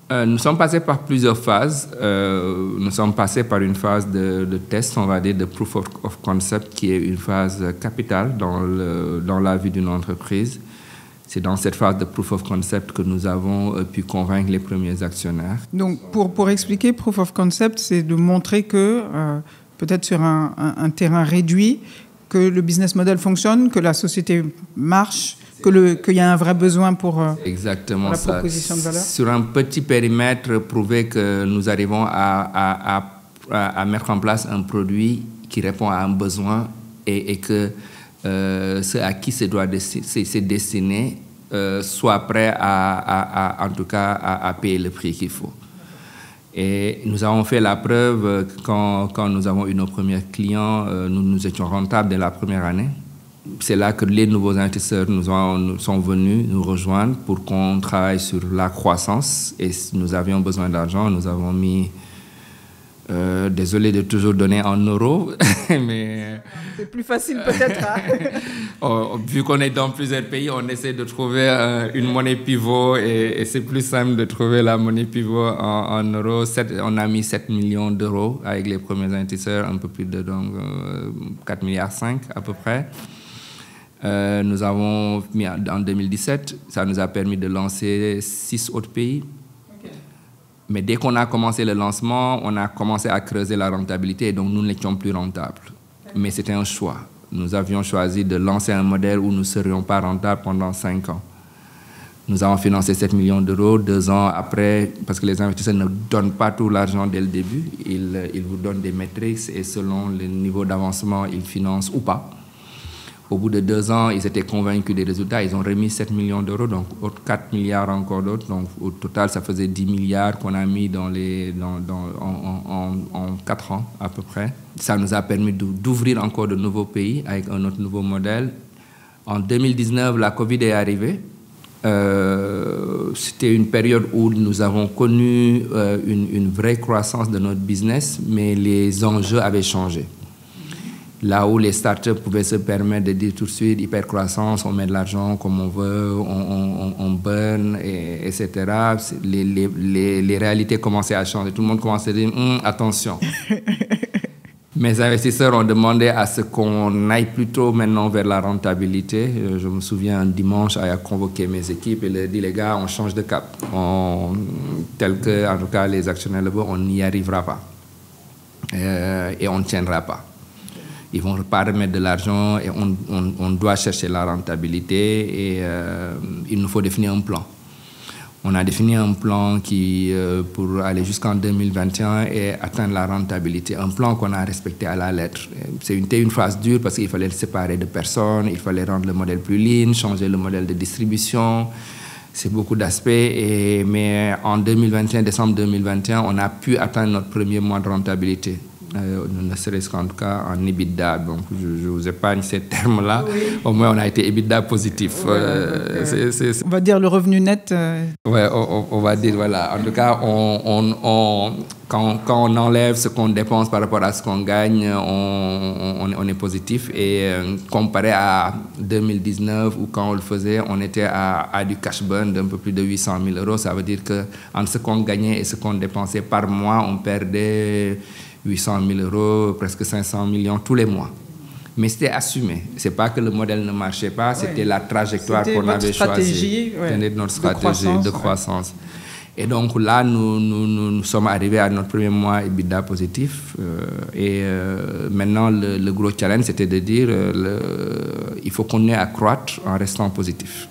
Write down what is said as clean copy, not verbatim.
Nous sommes passés par plusieurs phases. Nous sommes passés par une phase de test, on va dire, de proof of concept, qui est une phase capitale dans la vie d'une entreprise. C'est dans cette phase de proof of concept que nous avons pu convaincre les premiers actionnaires. Donc, pour expliquer, proof of concept, c'est de montrer que, peut-être sur un terrain réduit, que le business model fonctionne, que la société marche, qu'il y a un vrai besoin pour exactement la proposition de valeur. Sur un petit périmètre, prouver que nous arrivons à mettre en place un produit qui répond à un besoin et que ceux à qui c'est destiné soient prêts en tout cas à payer le prix qu'il faut. Et nous avons fait la preuve quand nous avons eu nos premiers clients, nous étions rentables dès la première année. C'est là que les nouveaux investisseurs nous sont venus nous rejoindre pour qu'on travaille sur la croissance. Et nous avions besoin d'argent, nous avons mis... désolé de toujours donner en euros, mais... C'est plus facile peut-être. Vu qu'on est dans plusieurs pays, on essaie de trouver une monnaie pivot et c'est plus simple de trouver la monnaie pivot en euros. On a mis 7 millions d'euros avec les premiers investisseurs, un peu plus de 4,5 milliards à peu près. Nous avons mis en 2017, ça nous a permis de lancer 6 autres pays. Mais dès qu'on a commencé le lancement, on a commencé à creuser la rentabilité et donc nous n'étions plus rentables. Mais c'était un choix. Nous avions choisi de lancer un modèle où nous ne serions pas rentables pendant 5 ans. Nous avons financé 7 millions d'euros 2 ans après, parce que les investisseurs ne donnent pas tout l'argent dès le début. Ils vous donnent des métriques et selon le niveau d'avancement, ils financent ou pas. Au bout de 2 ans, ils étaient convaincus des résultats. Ils ont remis 7 millions d'euros, donc 4 milliards encore d'autres. Donc au total, ça faisait 10 milliards qu'on a mis en 4 ans à peu près. Ça nous a permis d'ouvrir encore de nouveaux pays avec un autre nouveau modèle. En 2019, la Covid est arrivée. C'était une période où nous avons connu une vraie croissance de notre business, mais les enjeux avaient changé. Là où les startups pouvaient se permettre de dire tout de suite hypercroissance, on met de l'argent comme on veut, on burn, etc. Les réalités commençaient à changer. Tout le monde commençait à dire attention. Mes investisseurs ont demandé à ce qu'on aille plutôt maintenant vers la rentabilité. Je me souviens un dimanche à convoquer mes équipes et leur dire les gars, on change de cap. Tel que, en tout cas, les actionnaires là-bas, on n'y arrivera pas. Et on ne tiendra pas. Ils ne vont pas remettre de l'argent et on doit chercher la rentabilité et il nous faut définir un plan. On a défini un plan pour aller jusqu'en 2021 et atteindre la rentabilité. Un plan qu'on a respecté à la lettre. C'était une phase dure parce qu'il fallait le séparer de personnes, il fallait rendre le modèle plus lean, changer le modèle de distribution. C'est beaucoup d'aspects. Mais en 2021, décembre 2021, on a pu atteindre notre premier mois de rentabilité. Ne serait-ce qu'en tout cas en EBITDA. Donc, je vous épargne ces termes-là. Oui. Au moins, on a été EBITDA positif. On va dire le revenu net. Oui, on va dire, voilà. En tout cas, quand on enlève ce qu'on dépense par rapport à ce qu'on gagne, on est positif. Et comparé à 2019, où quand on le faisait, on était à du cash burn d'un peu plus de 800 000 euros. Ça veut dire qu'entre ce qu'on gagnait et ce qu'on dépensait par mois, on perdait 800 000 euros, presque 500 millions tous les mois. Mais c'était assumé. Ce n'est pas que le modèle ne marchait pas, c'était la trajectoire qu'on avait choisie. C'était notre stratégie de croissance. Et donc là, nous sommes arrivés à notre premier mois EBITDA positif. Maintenant, le gros challenge, c'était de dire il faut qu'on ait à croître en restant positif.